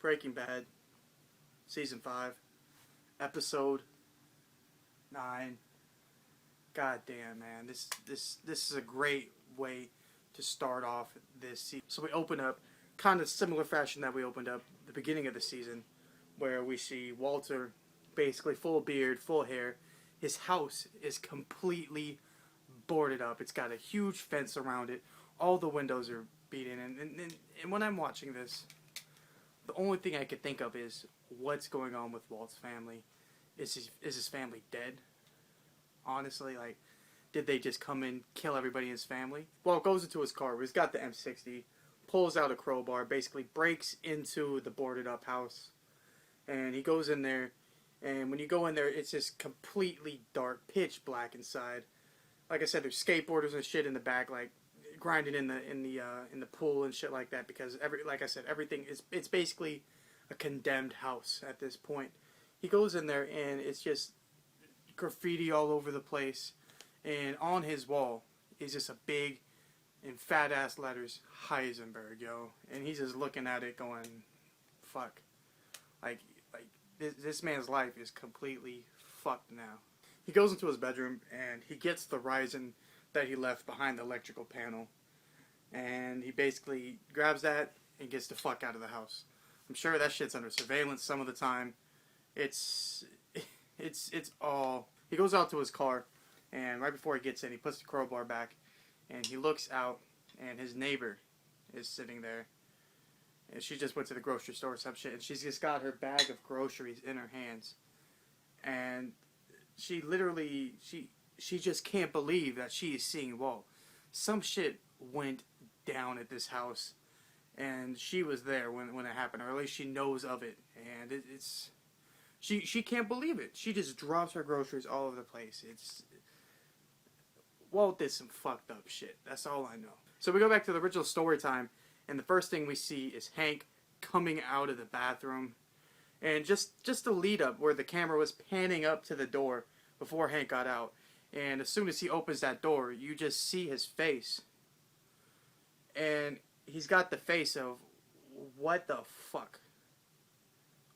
Breaking Bad, Season 5, Episode 9. God damn, man. This is a great way to start off this season. So we open up kind of similar fashion that we opened up the beginning of the season, where we see Walter basically full beard, full hair. His house is completely boarded up. It's got a huge fence around it. All the windows are beaten. And when I'm watching this, the only thing I could think of is what's going on with Walt's family. Is his family dead? Honestly, like, did they just come and kill everybody in his family? Well, goes into his car. He's got the M60, pulls out a crowbar, basically breaks into the boarded up house, and he goes in there. And when you go in there, it's just completely dark, pitch black inside. Like I said, there's skateboarders and shit in the back, like grinding in the pool and shit like that. Because like I said, everything it's basically a condemned house at this point. He goes in there and it's just graffiti all over the place, and on his wall is just a big and fat ass letters Heisenberg, yo, and he's just looking at it going, fuck, like this man's life is completely fucked now. He goes into his bedroom and he gets the Ryzen that he left behind the electrical panel, and he basically grabs that and gets the fuck out of the house. I'm sure that shit's under surveillance some of the time. It's all... He goes out to his car, and right before he gets in, he puts the crowbar back, and he looks out, and his neighbor is sitting there. And she just went to the grocery store or some shit, and she's just got her bag of groceries in her hands. And she literally, she just can't believe that she is seeing Walt. Some shit went down at this house, and she was there when it happened, or at least she knows of it, and it's... She can't believe it. She just drops her groceries all over the place. Walt did some fucked up shit. That's all I know. So we go back to the original story time, and the first thing we see is Hank coming out of the bathroom. And just the lead up where the camera was panning up to the door before Hank got out. And as soon as he opens that door, you just see his face. And he's got the face of, what the fuck?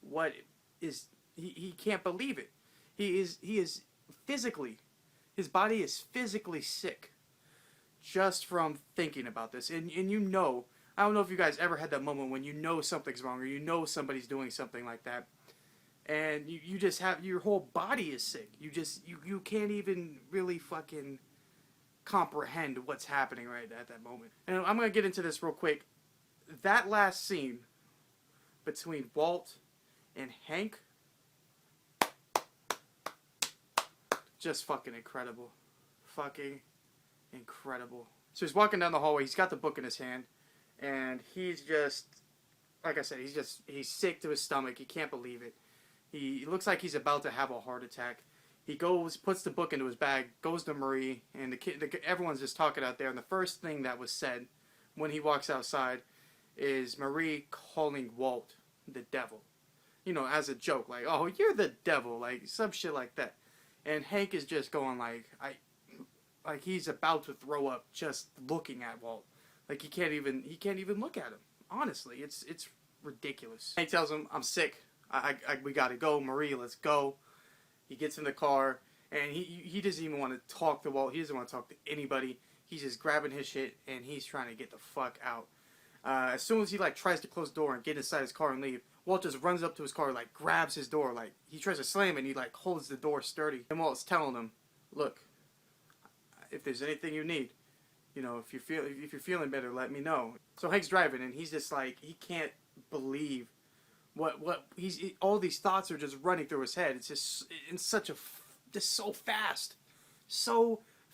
What is... He can't believe it. He is physically, his body is physically sick just from thinking about this. And you know, I don't know if you guys ever had that moment when you know something's wrong, or you know somebody's doing something like that, and you just have, your whole body is sick. You can't even really fucking comprehend what's happening right at that moment. And I'm going to get into this real quick. That last scene between Walt and Hank, just fucking incredible. Fucking incredible. So he's walking down the hallway. He's got the book in his hand. And he's just... Like I said, he's sick to his stomach. He can't believe it. He looks like he's about to have a heart attack. He goes, puts the book into his bag, goes to Marie. And everyone's just talking out there. And the first thing that was said when he walks outside is Marie calling Walt the devil. You know, as a joke. Like, oh, you're the devil. Like, some shit like that. And Hank is just going like he's about to throw up just looking at Walt. Like he can't even look at him. Honestly, it's ridiculous. Hank tells him, "I'm sick. We gotta go, Marie. Let's go." He gets in the car, and he doesn't even want to talk to Walt. He doesn't want to talk to anybody. He's just grabbing his shit and he's trying to get the fuck out. As soon as he like tries to close the door and get inside his car and leave, Walt just runs up to his car, like grabs his door, like he tries to slam it, and he like holds the door sturdy. And Walt's telling him, "Look, if there's anything you need, you know, if you're feeling better, let me know." So Hank's driving, and he's just like, he can't believe what all these thoughts are just running through his head. It's just in such a just so fast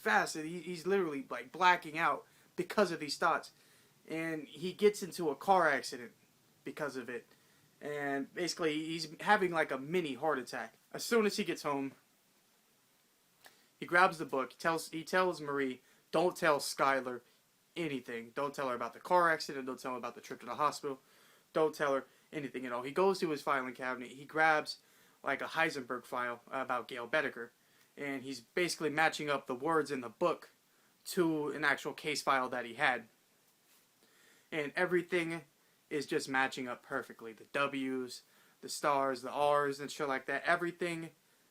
that he's literally like blacking out because of these thoughts. And he gets into a car accident because of it. And basically, he's having like a mini heart attack. As soon as he gets home, he grabs the book. He tells Marie, don't tell Skyler anything. Don't tell her about the car accident. Don't tell her about the trip to the hospital. Don't tell her anything at all. He goes to his filing cabinet. He grabs like a Heisenberg file about Gail Bedecker. And he's basically matching up the words in the book to an actual case file that he had. And everything is just matching up perfectly. The W's, the stars, the R's, and shit like that. Everything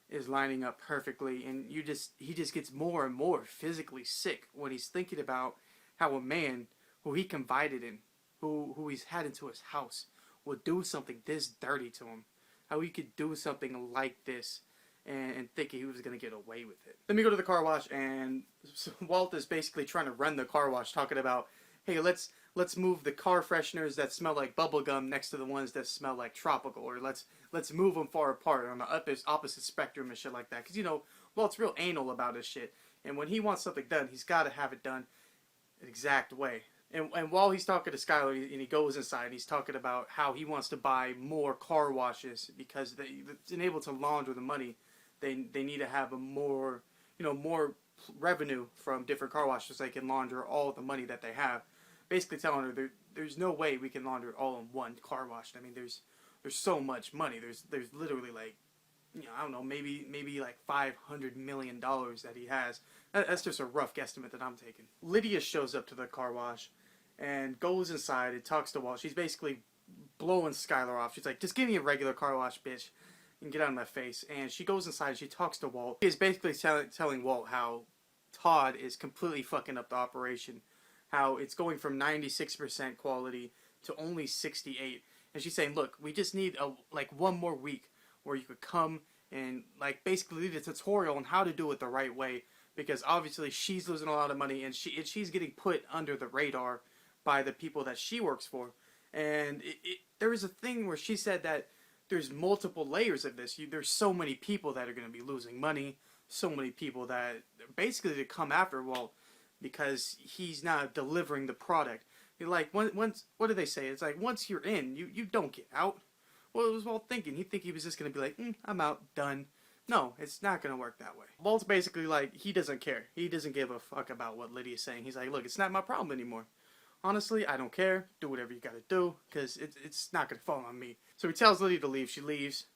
is lining up perfectly, and he just gets more and more physically sick when he's thinking about how a man who he confided in, who he's had into his house, would do something this dirty to him. How he could do something like this and thinking he was going to get away with it. Then we go to the car wash, and Walt is basically trying to run the car wash, talking about, hey, let's move the car fresheners that smell like bubblegum next to the ones that smell like tropical, or let's move them far apart on the opposite spectrum and shit like that. Because, you know, Walt's real anal about his shit, and when he wants something done, he's got to have it done the exact way. And while he's talking to Skyler, and he goes inside, he's talking about how he wants to buy more car washes because they're able to launder the money. They need to have more revenue from different car washes so they can launder all the money that they have. Basically telling her there's no way we can launder it all in one car wash. I mean, there's so much money. There's literally like, you know, I don't know, maybe like $500 million that he has. That's just a rough guesstimate that I'm taking. Lydia shows up to the car wash and goes inside and talks to Walt. She's basically blowing Skyler off. She's like, just give me a regular car wash, bitch, and get out of my face. And she goes inside and she talks to Walt. She is basically telling Walt how Todd is completely fucking up the operation. How it's going from 96% quality to only 68. And she's saying, look, we just need one more week where you could come and like basically lead a tutorial on how to do it the right way. Because obviously she's losing a lot of money and she's getting put under the radar by the people that she works for. And there was a thing where she said that there's multiple layers of this. There's so many people that are going to be losing money. So many people that basically to come after Walt because he's not delivering the product. Like, once, what do they say? It's like, once you're in, you don't get out. Well, it was Walt thinking. He'd think he was just going to be like, I'm out, done. No, it's not going to work that way. Walt's basically like, he doesn't care. He doesn't give a fuck about what Lydia's saying. He's like, look, it's not my problem anymore. Honestly, I don't care. Do whatever you gotta do, because it's not gonna fall on me. So he tells Lydia to leave. She leaves,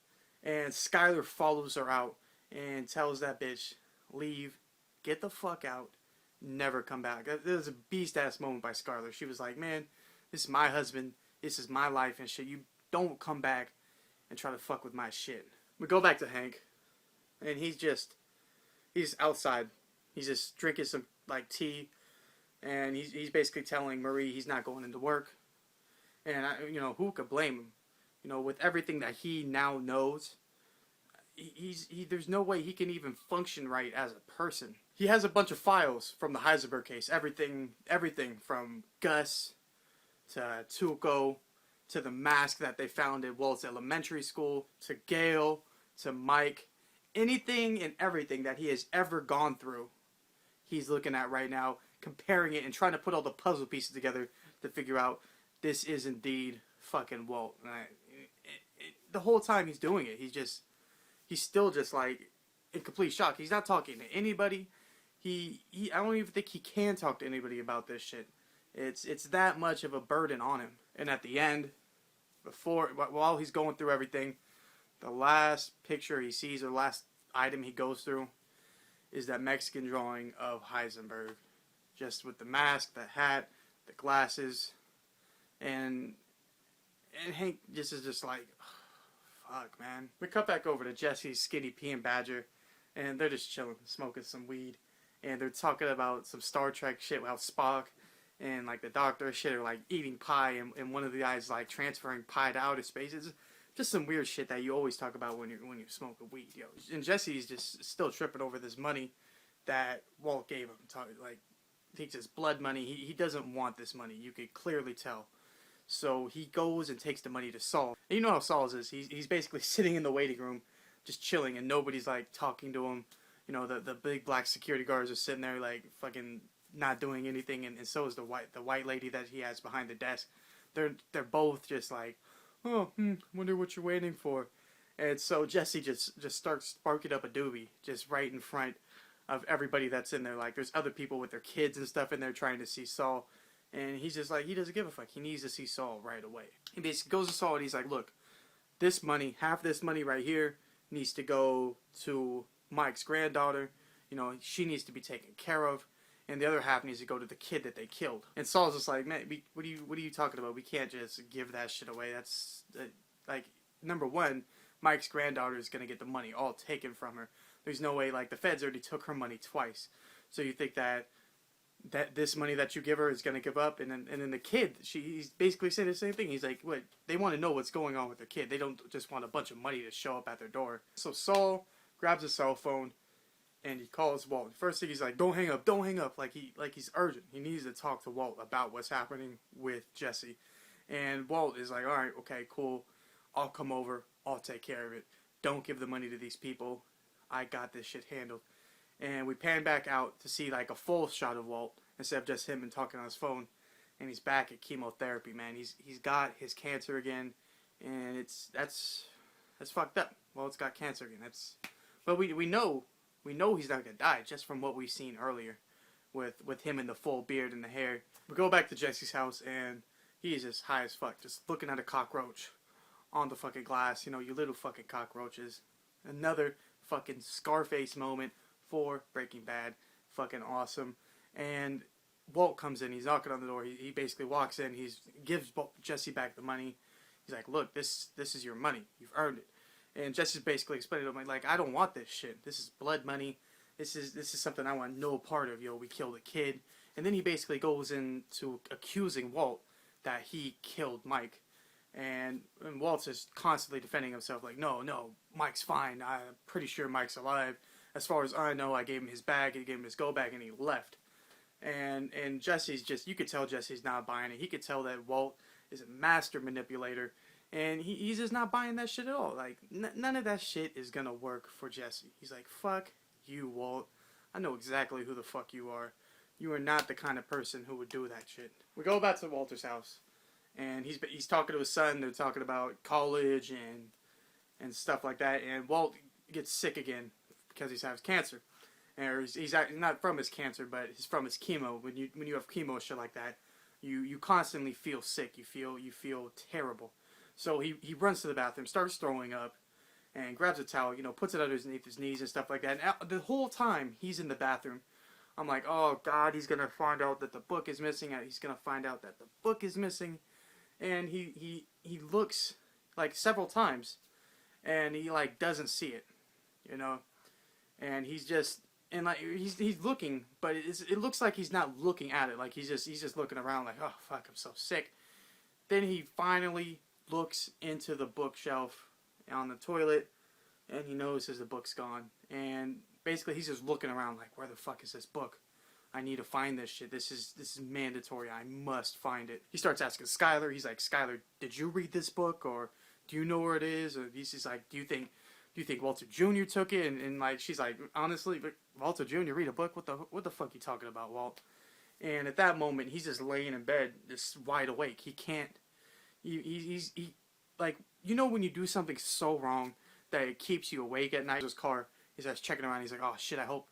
and Skyler follows her out and tells that bitch, leave, get the fuck out, never come back. That was a beast-ass moment by Skyler. She was like, man, this is my husband. This is my life and shit. You don't come back and try to fuck with my shit. We go back to Hank, and he's outside. He's just drinking some, like, tea. And he's basically telling Marie he's not going into work. And, who could blame him? You know, with everything that he now knows, there's no way he can even function right as a person. He has a bunch of files from the Heisenberg case. Everything from Gus to Tuco to the mask that they found at Walt's elementary school to Gail to Mike. Anything and everything that he has ever gone through, he's looking at right now, comparing it and trying to put all the puzzle pieces together to figure out this is indeed fucking Walt. And the whole time he's doing it, he's still just like in complete shock. He's not talking to anybody. I don't even think he can talk to anybody about this shit. It's that much of a burden on him. And at the end, while he's going through everything, the last picture he sees, or the last item he goes through, is that Mexican drawing of Heisenberg. Just with the mask, the hat, the glasses, and Hank is just like, oh, fuck, man. We cut back over to Jesse, Skinny P, and Badger, and they're just chilling, smoking some weed, and they're talking about some Star Trek shit, how Spock and like the Doctor shit are like eating pie, and one of the guys like transferring pie to outer space. It's just some weird shit that you always talk about when you're smoking weed, yo. And Jesse's just still tripping over this money that Walt gave him, like. Takes his blood money. He doesn't want this money. You could clearly tell. So he goes and takes the money to Saul. And you know how Saul is. He's basically sitting in the waiting room, just chilling, and nobody's like talking to him. You know, the big black security guards are sitting there like fucking not doing anything, and so is the white lady that he has behind the desk. They're both just like, oh, wonder what you're waiting for. And so Jesse just starts sparking up a doobie just right in front of everybody that's in there. Like, there's other people with their kids and stuff in there trying to see Saul. And he's just like, he doesn't give a fuck. He needs to see Saul right away. He basically goes to Saul and he's like, look, this money, half this money right here, needs to go to Mike's granddaughter. You know, she needs to be taken care of. and the other half needs to go to the kid that they killed. And Saul's just like, man, what are you talking about? We can't just give that shit away. That's like, number one, Mike's granddaughter is gonna get the money all taken from her. There's no way, like, the feds already took her money twice. So you think that this money that you give her is gonna give up, and then the kid, he's basically saying the same thing. He's like, what? They want to know what's going on with their kid. They don't just want a bunch of money to show up at their door. So Saul grabs a cell phone and he calls Walt. First thing he's like, don't hang up, like he's urgent. He needs to talk to Walt about what's happening with Jesse. And Walt is like, all right, okay, cool. I'll come over. I'll take care of it. Don't give the money to these people. I got this shit handled. And we pan back out to see like a full shot of Walt instead of just him and talking on his phone. And he's back at chemotherapy, man. He's got his cancer again, and that's fucked up. Walt's got cancer again. But we know he's not gonna die just from what we've seen earlier, with him in the full beard and the hair. We go back to Jesse's house, and he's just high as fuck, just looking at a cockroach on the fucking glass. You know, you little fucking cockroaches. Another fucking Scarface moment for Breaking Bad. Fucking awesome. And Walt comes in. He's knocking on the door. He basically walks in. He gives Jesse back the money. He's like, look, this is your money. You've earned it. And Jesse's basically explaining to him, like, I don't want this shit. This is blood money. This is something I want no part of. Yo, we killed a kid. And then he basically goes into accusing Walt that he killed Mike. And Walt's just constantly defending himself, like, no, Mike's fine. I'm pretty sure Mike's alive. As far as I know, I gave him his bag, I gave him his go bag, and he left. And Jesse's just, you could tell Jesse's not buying it. He could tell that Walt is a master manipulator. And he's just not buying that shit at all. Like, none of that shit is gonna work for Jesse. He's like, fuck you, Walt. I know exactly who the fuck you are. You are not the kind of person who would do that shit. We go back to Walter's house. And he's talking to his son. They're talking about college and stuff like that. And Walt gets sick again because he has cancer. Or he's not from his cancer, but he's from his chemo. When you have chemo, shit like that, you constantly feel sick. You feel terrible. So he runs to the bathroom, starts throwing up, and grabs a towel, puts it underneath his knees and stuff like that. And the whole time he's in the bathroom, I'm like, oh God, he's gonna find out that the book is missing. He's gonna find out that the book is missing. And he looks like several times, and he like doesn't see it, and he's just he's looking, but it looks like he's not looking at it. Like he's just looking around like, oh fuck, I'm so sick. Then he finally looks into the bookshelf on the toilet, and he notices the book's gone. And basically he's just looking around like, where the fuck is this book? I need to find this shit. This is mandatory. I must find it. He starts asking Skyler. He's like, Skyler, did you read this book, or do you know where it is? Or he's just like, do you think Walter Jr. took it? And like, she's like, honestly, Walter Jr. read a book? What the fuck you talking about, Walt? And at that moment, he's just laying in bed, just wide awake. He can't. He's like, when you do something so wrong that it keeps you awake at night. His car. He's just checking around. He's like, oh shit. I hope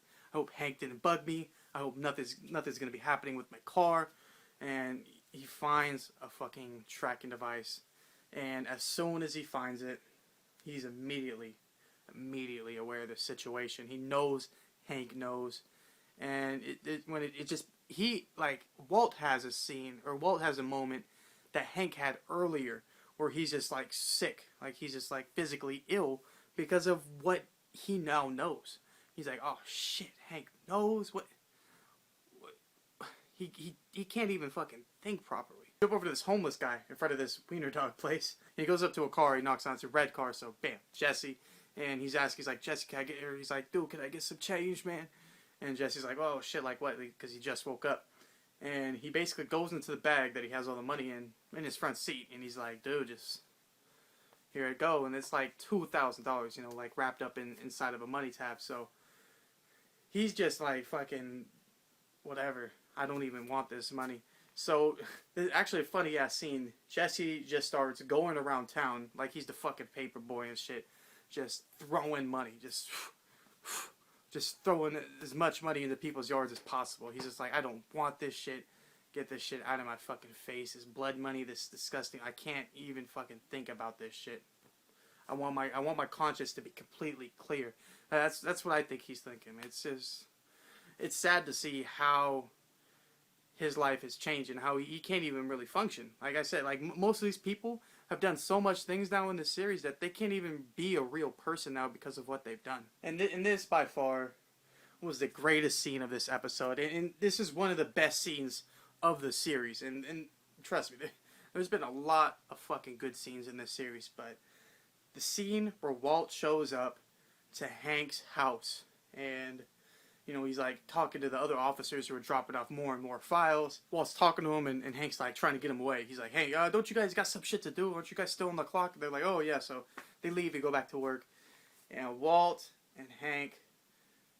Hank didn't bug me. I hope nothing's gonna be happening with my car. And he finds a fucking tracking device, and as soon as he finds it, he's immediately aware of the situation. He knows Hank knows, and Walt has a scene, or Walt has a moment that Hank had earlier, where he's just like sick, like he's just like physically ill because of what he now knows. He's like, oh shit, Hank knows what. He can't even fucking think properly. Jump over to this homeless guy in front of this wiener dog place. He goes up to a car. He knocks on it. It's a red car. So bam, Jesse. And he's like, Jesse, can I get here? He's like, dude, can I get some change, man? And Jesse's like, oh shit, like what? Because he just woke up. And he basically goes into the bag that he has all the money in his front seat. And he's like, dude, just here it go. And it's like $2,000, like wrapped up inside of a money tab. So he's just like fucking whatever. I don't even want this money. So, there's actually a funny ass scene. Jesse just starts going around town like he's the fucking paper boy and shit. Just throwing money. Just throwing as much money into people's yards as possible. He's just like, I don't want this shit. Get this shit out of my fucking face. This blood money, this disgusting. I can't even fucking think about this shit. I want my conscience to be completely clear. That's what I think he's thinking. It's just... it's sad to see how his life has changed and how he can't even really function. Like I said, like most of these people have done so much things now in this series that they can't even be a real person now because of what they've done. And this by far was the greatest scene of this episode, and this is one of the best scenes of the series. And trust me, there's been a lot of fucking good scenes in this series, but the scene where Walt shows up to Hank's house and, you know, he's like talking to the other officers who are dropping off more and more files. Walt's talking to him, and Hank's like trying to get him away. He's like, hey, don't you guys got some shit to do? Aren't you guys still on the clock? They're like, oh yeah. So they leave and go back to work. And Walt and Hank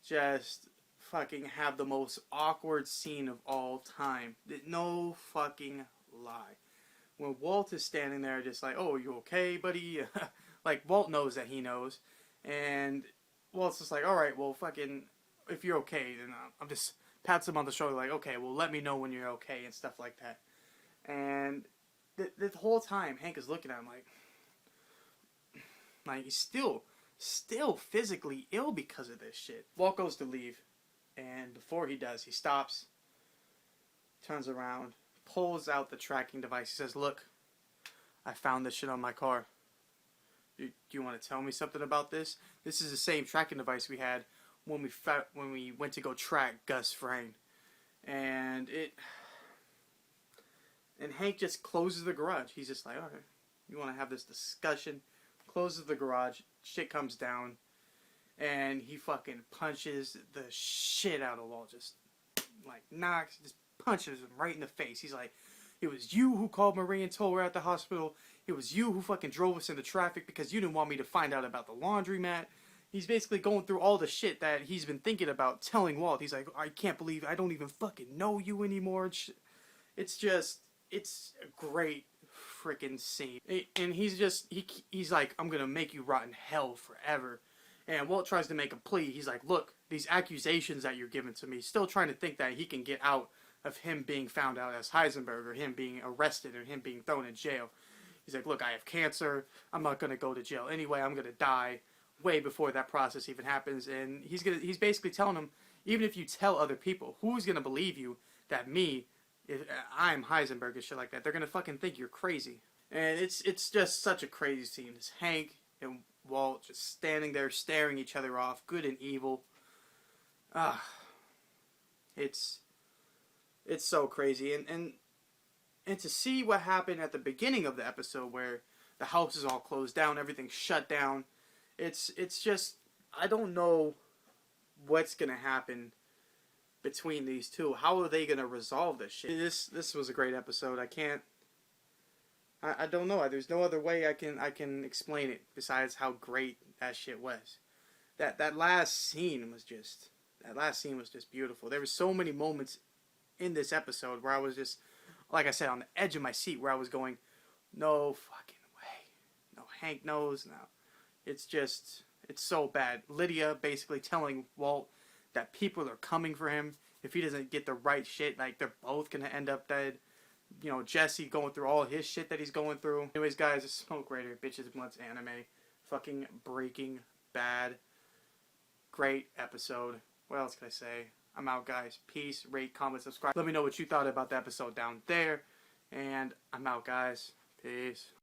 just fucking have the most awkward scene of all time. No fucking lie. When Walt is standing there just like, oh, you okay, buddy? Like, Walt knows that he knows. And Walt's just like, alright, well, fucking, if you're okay, then I'm just pats him on the shoulder like, okay, well, let me know when you're okay and stuff like that. And the whole time, Hank is looking at him like he's still physically ill because of this shit. Walt goes to leave, and before he does, he stops, turns around, pulls out the tracking device. He says, look, I found this shit on my car. Do you want to tell me something about this? This is the same tracking device we had when we went to go track Gus Fring. And Hank just closes the garage. He's just like, alright, you want to have this discussion? Closes the garage, shit comes down, and he fucking punches the shit out of Walt. Just like just punches him right in the face. He's like, it was you who called Marie and told her at the hospital. It was you who fucking drove us into traffic because you didn't want me to find out about the laundromat. He's basically going through all the shit that he's been thinking about telling Walt. He's like, I can't believe I don't even fucking know you anymore. It's a great freaking scene. And he's like, I'm gonna make you rot in hell forever. And Walt tries to make a plea. He's like, look, these accusations that you're giving to me, still trying to think that he can get out of him being found out as Heisenberg, or him being arrested, or him being thrown in jail. He's like, look, I have cancer. I'm not going to go to jail anyway. I'm going to die way before that process even happens. And he's basically telling him, even if you tell other people, who's going to believe you that if I'm Heisenberg and shit like that? They're going to fucking think you're crazy. And it's just such a crazy scene. It's Hank and Walt just standing there staring each other off, good and evil. It's so crazy. And to see what happened at the beginning of the episode where the house is all closed down, everything's shut down, it's just, I don't know what's going to happen between these two. How are they going to resolve this shit? This was a great episode. I don't know. There's no other way I can explain it besides how great that shit was. That last scene was just beautiful. There were so many moments in this episode where I was just, like I said, on the edge of my seat, where I was going, no fucking way. No, Hank knows. No. It's so bad. Lydia basically telling Walt that people are coming for him if he doesn't get the right shit. Like, they're both going to end up dead. You know, Jesse going through all his shit that he's going through. Anyways, guys, it's Smoke Raider, Bitches, Blunts, Anime. Fucking Breaking Bad. Great episode. What else can I say? I'm out, guys. Peace, rate, comment, subscribe. Let me know what you thought about the episode down there. And I'm out, guys. Peace.